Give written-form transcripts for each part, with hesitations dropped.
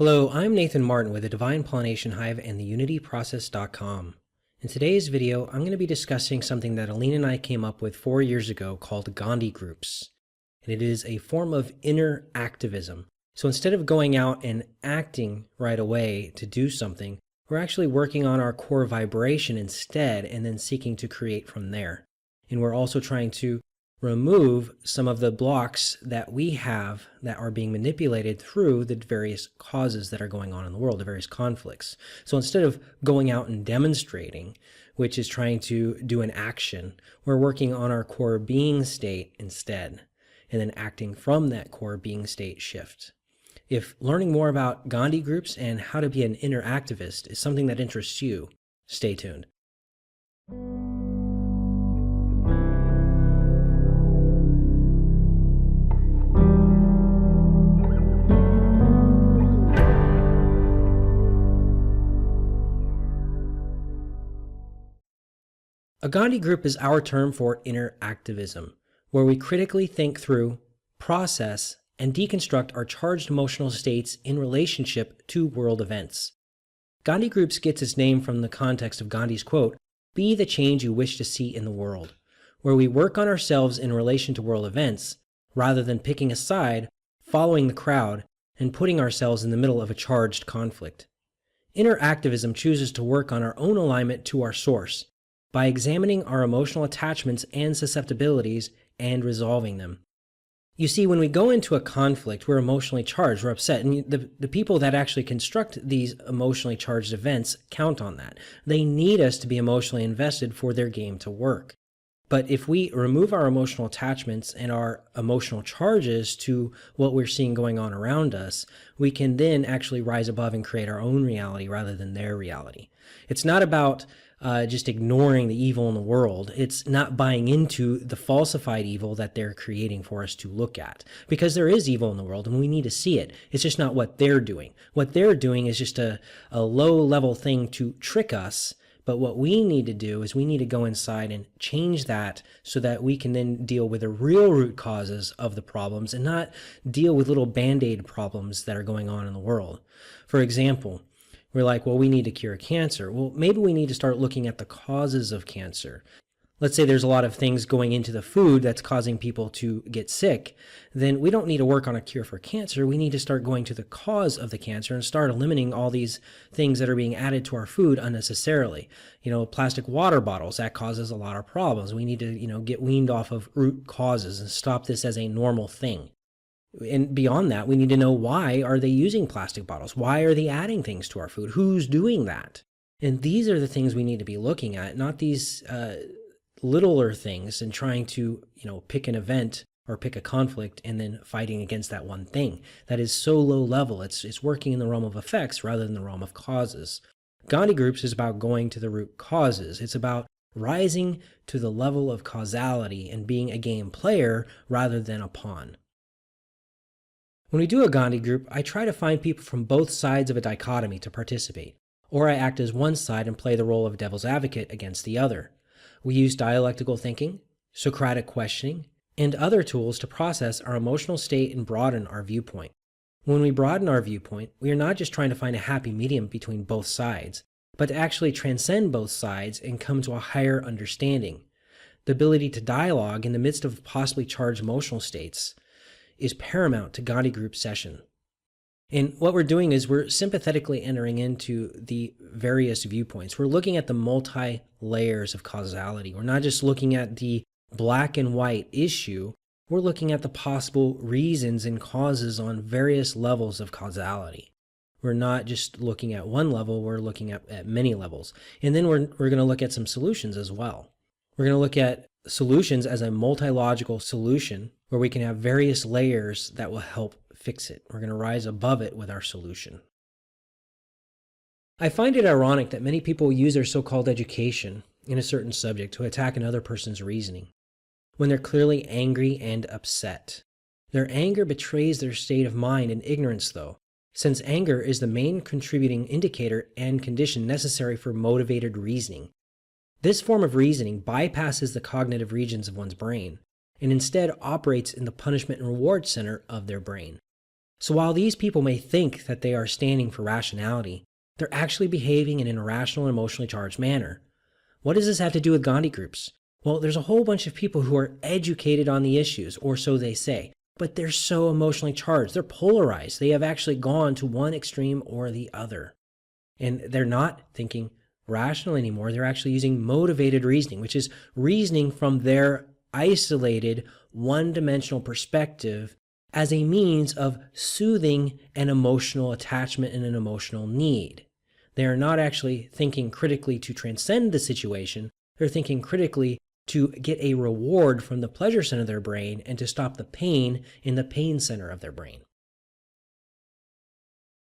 Hello, I'm Nathan Martin with the Divine Pollination Hive and the UnityProcess.com. In today's video, I'm going to be discussing something that Aline and I came up with 4 years ago called Gandhi groups. And it is a form of inner activism. So instead of going out and acting right away to do something, we're actually working on our core vibration instead and then seeking to create from there. And we're also trying to remove some of the blocks that we have that are being manipulated through the various causes that are going on in the world, the various conflicts. So instead of going out and demonstrating, which is trying to do an action, we're working on our core being state instead, and then acting from that core being state shift. If learning more about Gandhi groups and how to be an inner activist is something that interests you, stay tuned. A Gandhi group is our term for inner activism, where we critically think through, process, and deconstruct our charged emotional states in relationship to world events. Gandhi groups gets its name from the context of Gandhi's quote, "Be the change you wish to see in the world," where we work on ourselves in relation to world events, rather than picking a side, following the crowd, and putting ourselves in the middle of a charged conflict. Inner activism chooses to work on our own alignment to our source, by examining our emotional attachments and susceptibilities and resolving them. You see, when we go into a conflict, we're emotionally charged, we're upset, and the people that actually construct these emotionally charged events count on that. They need us to be emotionally invested for their game to work. But if we remove our emotional attachments and our emotional charges to what we're seeing going on around us, we can then actually rise above and create our own reality rather than their reality. It's not about just ignoring the evil in the world. It's not buying into the falsified evil that they're creating for us to look at. Because there is evil in the world and we need to see it. It's just not what they're doing. What they're doing is just a low-level thing to trick us. But what we need to do is we need to go inside and change that so that we can then deal with the real root causes of the problems and not deal with little band-aid problems that are going on in the world. For example, we're like, well, we need to cure cancer. Well, maybe we need to start looking at the causes of cancer. Let's say there's a lot of things going into the food that's causing people to get sick. Then we don't need to work on a cure for cancer. We need to start going to the cause of the cancer and start eliminating all these things that are being added to our food unnecessarily. Plastic water bottles, that causes a lot of problems. We need to, get weaned off of root causes and stop this as a normal thing. And beyond that, we need to know, why are they using plastic bottles? Why are they adding things to our food? Who's doing that? And these are the things we need to be looking at, not these littler things and trying to, pick an event or pick a conflict and then fighting against that one thing. That is so low level. It's working in the realm of effects rather than the realm of causes. Gandhi groups is about going to the root causes. It's about rising to the level of causality and being a game player rather than a pawn. When we do a Gandhi group, I try to find people from both sides of a dichotomy to participate, or I act as one side and play the role of devil's advocate against the other. We use dialectical thinking, Socratic questioning, and other tools to process our emotional state and broaden our viewpoint. When we broaden our viewpoint, we are not just trying to find a happy medium between both sides, but to actually transcend both sides and come to a higher understanding. The ability to dialogue in the midst of possibly charged emotional states is paramount to Gandhi group session. And what we're doing is we're sympathetically entering into the various viewpoints. We're looking at the multi-layers of causality. We're not just looking at the black and white issue. We're looking at the possible reasons and causes on various levels of causality. We're not just looking at one level, we're looking at many levels. And then we're going to look at some solutions as well. We're going to look at solutions as a multi-logical solution where we can have various layers that will help fix it. We're going to rise above it with our solution. I find it ironic that many people use their so-called education in a certain subject to attack another person's reasoning when they're clearly angry and upset. Their anger betrays their state of mind and ignorance, though, since anger is the main contributing indicator and condition necessary for motivated reasoning. This form of reasoning bypasses the cognitive regions of one's brain and instead operates in the punishment and reward center of their brain. So while these people may think that they are standing for rationality, they're actually behaving in an irrational and emotionally charged manner. What does this have to do with Gandhi groups? Well, there's a whole bunch of people who are educated on the issues, or so they say, but they're so emotionally charged. They're polarized. They have actually gone to one extreme or the other. And they're not thinking rational anymore. They're actually using motivated reasoning, which is reasoning from their isolated, one-dimensional perspective as a means of soothing an emotional attachment and an emotional need. They are not actually thinking critically to transcend the situation. They're thinking critically to get a reward from the pleasure center of their brain and to stop the pain in the pain center of their brain.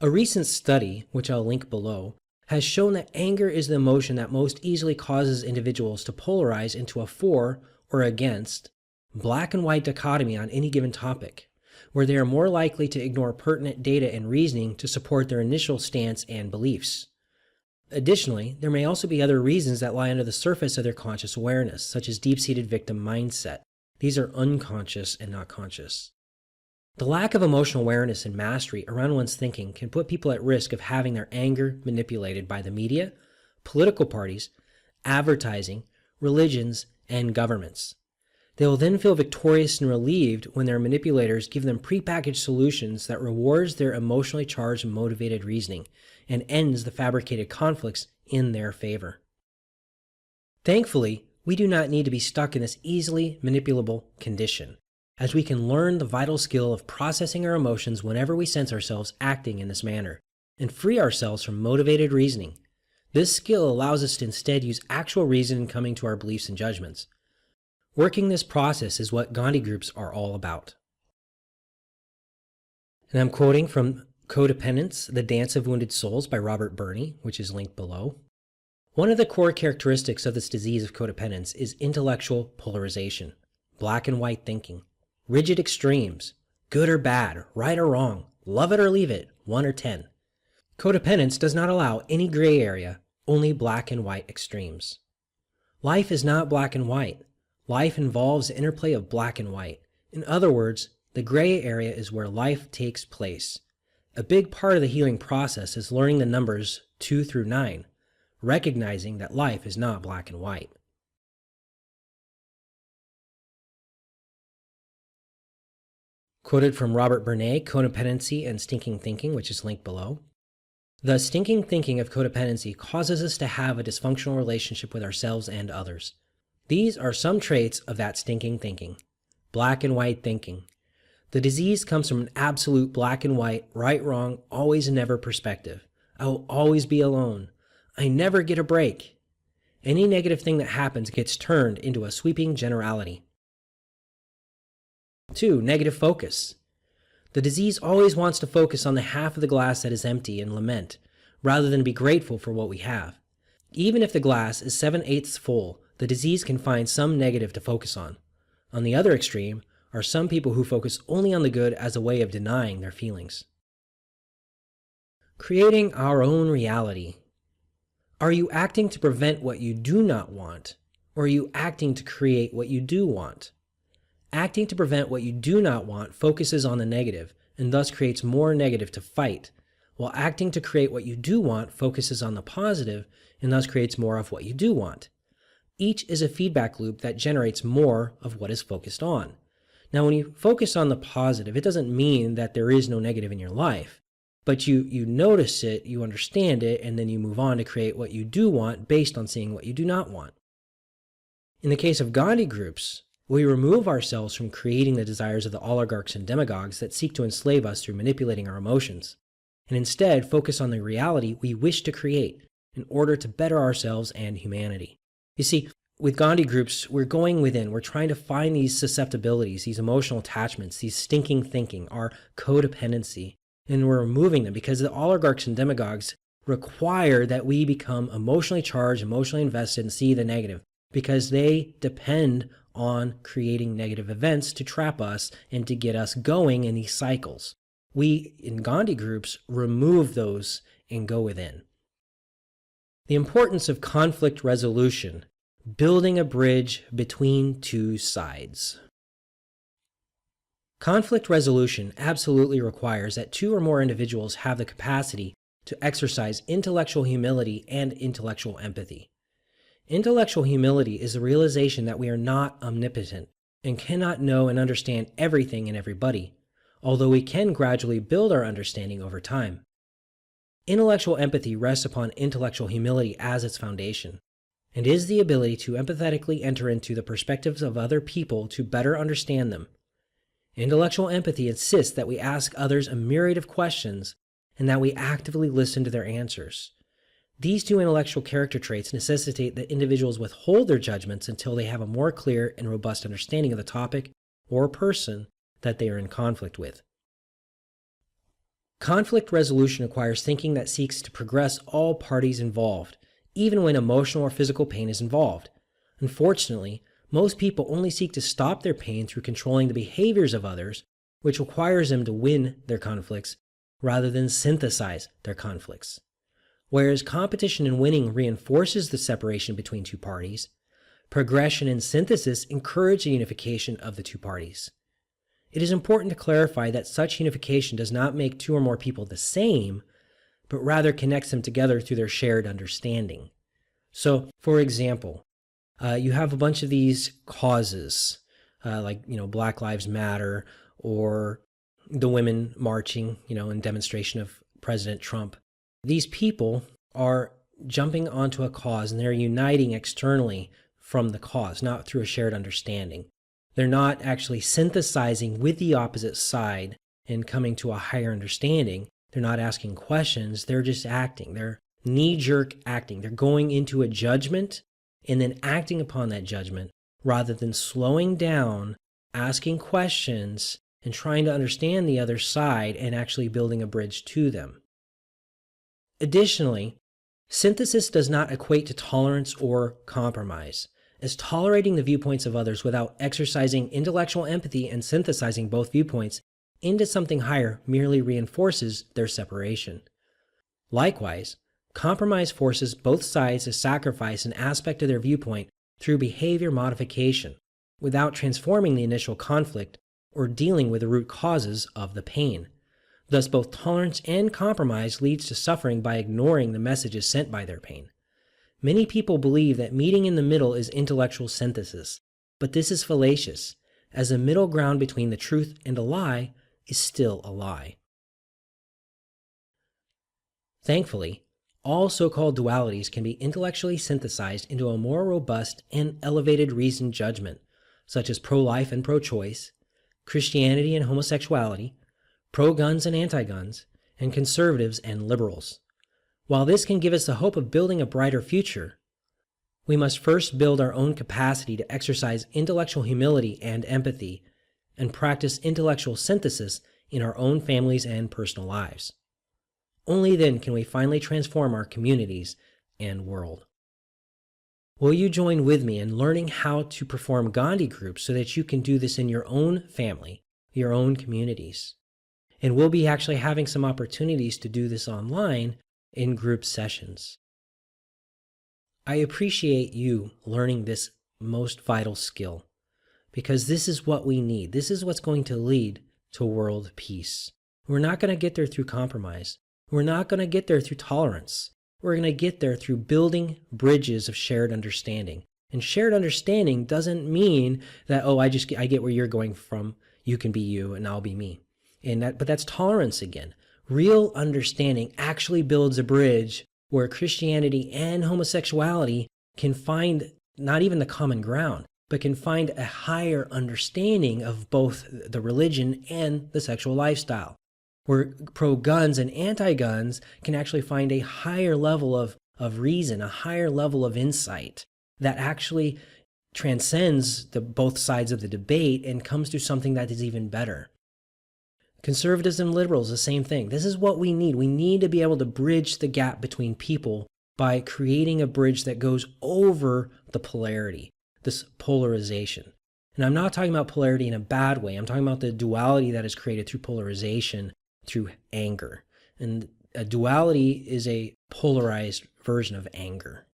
A recent study, which I'll link below, has shown that anger is the emotion that most easily causes individuals to polarize into a for or against, black and white dichotomy on any given topic, where they are more likely to ignore pertinent data and reasoning to support their initial stance and beliefs. Additionally, there may also be other reasons that lie under the surface of their conscious awareness, such as deep-seated victim mindset. These are unconscious and not conscious. The lack of emotional awareness and mastery around one's thinking can put people at risk of having their anger manipulated by the media, political parties, advertising, religions, and governments. They will then feel victorious and relieved when their manipulators give them prepackaged solutions that rewards their emotionally charged and motivated reasoning and ends the fabricated conflicts in their favor. Thankfully, we do not need to be stuck in this easily manipulable condition, as we can learn the vital skill of processing our emotions whenever we sense ourselves acting in this manner, and free ourselves from motivated reasoning. This skill allows us to instead use actual reason in coming to our beliefs and judgments. Working this process is what Gandhi groups are all about. And I'm quoting from Codependence, The Dance of Wounded Souls by Robert Burney, which is linked below. One of the core characteristics of this disease of codependence is intellectual polarization, black and white thinking, rigid extremes, good or bad, right or wrong, love it or leave it, 1 or 10. Codependence does not allow any gray area, only black and white extremes. Life is not black and white. Life involves the interplay of black and white. In other words, the gray area is where life takes place. A big part of the healing process is learning the numbers 2 through 9, recognizing that life is not black and white. Quoted from Robert Burney, Codependency and Stinking Thinking, which is linked below. The stinking thinking of codependency causes us to have a dysfunctional relationship with ourselves and others. These are some traits of that stinking thinking. Black and white thinking. The disease comes from an absolute black and white, right, wrong, always and never perspective. I will always be alone. I never get a break. Any negative thing that happens gets turned into a sweeping generality. 2. Negative focus. The disease always wants to focus on the half of the glass that is empty and lament, rather than be grateful for what we have. Even if the glass is 7/8 full, the disease can find some negative to focus on. On the other extreme are some people who focus only on the good as a way of denying their feelings. Creating our own reality. Are you acting to prevent what you do not want, or are you acting to create what you do want? Acting to prevent what you do not want focuses on the negative and thus creates more negative to fight, while acting to create what you do want focuses on the positive and thus creates more of what you do want. Each is a feedback loop that generates more of what is focused on. Now, when you focus on the positive, it doesn't mean that there is no negative in your life, but you notice it, you understand it, and then you move on to create what you do want based on seeing what you do not want. In the case of Gandhi groups, we remove ourselves from creating the desires of the oligarchs and demagogues that seek to enslave us through manipulating our emotions, and instead focus on the reality we wish to create in order to better ourselves and humanity. You see, with Gandhi groups, we're going within, we're trying to find these susceptibilities, these emotional attachments, these stinking thinking, our codependency, and we're removing them because the oligarchs and demagogues require that we become emotionally charged, emotionally invested, and see the negative, because they depend on creating negative events to trap us and to get us going in these cycles. We, in Gandhi groups, remove those and go within. The importance of conflict resolution, building a bridge between two sides. Conflict resolution absolutely requires that two or more individuals have the capacity to exercise intellectual humility and intellectual empathy. Intellectual humility is the realization that we are not omnipotent and cannot know and understand everything and everybody, although we can gradually build our understanding over time. Intellectual empathy rests upon intellectual humility as its foundation, and is the ability to empathetically enter into the perspectives of other people to better understand them. Intellectual empathy insists that we ask others a myriad of questions and that we actively listen to their answers. These two intellectual character traits necessitate that individuals withhold their judgments until they have a more clear and robust understanding of the topic or person that they are in conflict with. Conflict resolution requires thinking that seeks to progress all parties involved, even when emotional or physical pain is involved. Unfortunately, most people only seek to stop their pain through controlling the behaviors of others, which requires them to win their conflicts rather than synthesize their conflicts. Whereas competition and winning reinforces the separation between two parties, progression and synthesis encourage the unification of the two parties. It is important to clarify that such unification does not make two or more people the same, but rather connects them together through their shared understanding. So, for example, you have a bunch of these causes, like Black Lives Matter, or the women marching, in demonstration of President Trump. These people are jumping onto a cause and they're uniting externally from the cause, not through a shared understanding. They're not actually synthesizing with the opposite side and coming to a higher understanding. They're not asking questions. They're just acting. They're knee-jerk acting. They're going into a judgment and then acting upon that judgment rather than slowing down, asking questions, and trying to understand the other side and actually building a bridge to them. Additionally, synthesis does not equate to tolerance or compromise, as tolerating the viewpoints of others without exercising intellectual empathy and synthesizing both viewpoints into something higher merely reinforces their separation. Likewise, compromise forces both sides to sacrifice an aspect of their viewpoint through behavior modification, without transforming the initial conflict or dealing with the root causes of the pain. Thus, both tolerance and compromise leads to suffering by ignoring the messages sent by their pain. Many people believe that meeting in the middle is intellectual synthesis, but this is fallacious, as the middle ground between the truth and a lie is still a lie. Thankfully, all so-called dualities can be intellectually synthesized into a more robust and elevated reasoned judgment, such as pro-life and pro-choice, Christianity and homosexuality, pro-guns and anti-guns, and conservatives and liberals. While this can give us the hope of building a brighter future, we must first build our own capacity to exercise intellectual humility and empathy, and practice intellectual synthesis in our own families and personal lives. Only then can we finally transform our communities and world. Will you join with me in learning how to perform Gandhi groups so that you can do this in your own family, your own communities? And we'll be actually having some opportunities to do this online in group sessions. I appreciate you learning this most vital skill, because this is what we need. This is what's going to lead to world peace. We're not going to get there through compromise. We're not going to get there through tolerance. We're going to get there through building bridges of shared understanding. And shared understanding doesn't mean that, I get where you're going from. You can be you and I'll be me. But that's tolerance again. Real understanding actually builds a bridge where Christianity and homosexuality can find not even the common ground, but can find a higher understanding of both the religion and the sexual lifestyle. Where pro-guns and anti-guns can actually find a higher level of reason, a higher level of insight that actually transcends both sides of the debate and comes to something that is even better. Conservatives and liberals, the same thing. This is what we need. We need to be able to bridge the gap between people by creating a bridge that goes over the polarity, this polarization. And I'm not talking about polarity in a bad way. I'm talking about the duality that is created through polarization, through anger. And a duality is a polarized version of anger.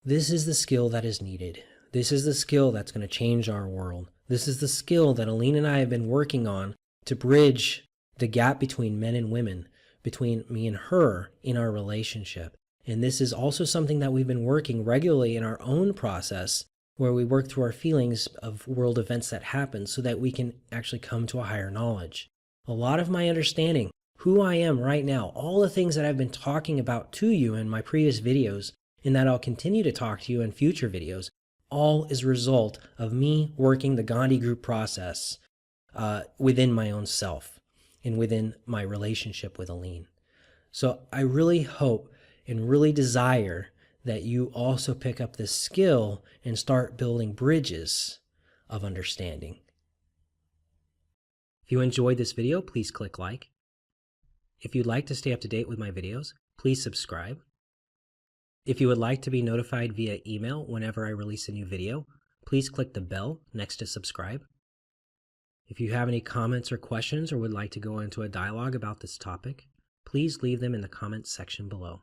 This is the skill that is needed. This is the skill that's going to change our world. This is the skill that Aline and I have been working on to bridge the gap between men and women, between me and her in our relationship. And this is also something that we've been working regularly in our own process, where we work through our feelings of world events that happen so that we can actually come to a higher knowledge. A lot of my understanding, who I am right now, all the things that I've been talking about to you in my previous videos, and that I'll continue to talk to you in future videos, all is a result of me working the Gandhi group process within my own self and within my relationship with Aline. So I really hope and really desire that you also pick up this skill and start building bridges of understanding. If you enjoyed this video, please click like. If you'd like to stay up to date with my videos, please subscribe. If you would like to be notified via email whenever I release a new video, please click the bell next to subscribe. If you have any comments or questions or would like to go into a dialogue about this topic, please leave them in the comments section below.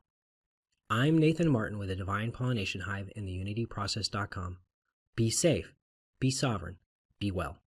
I'm Nathan Martin with the Divine Pollination Hive and the UnityProcess.com. Be safe, be sovereign, be well.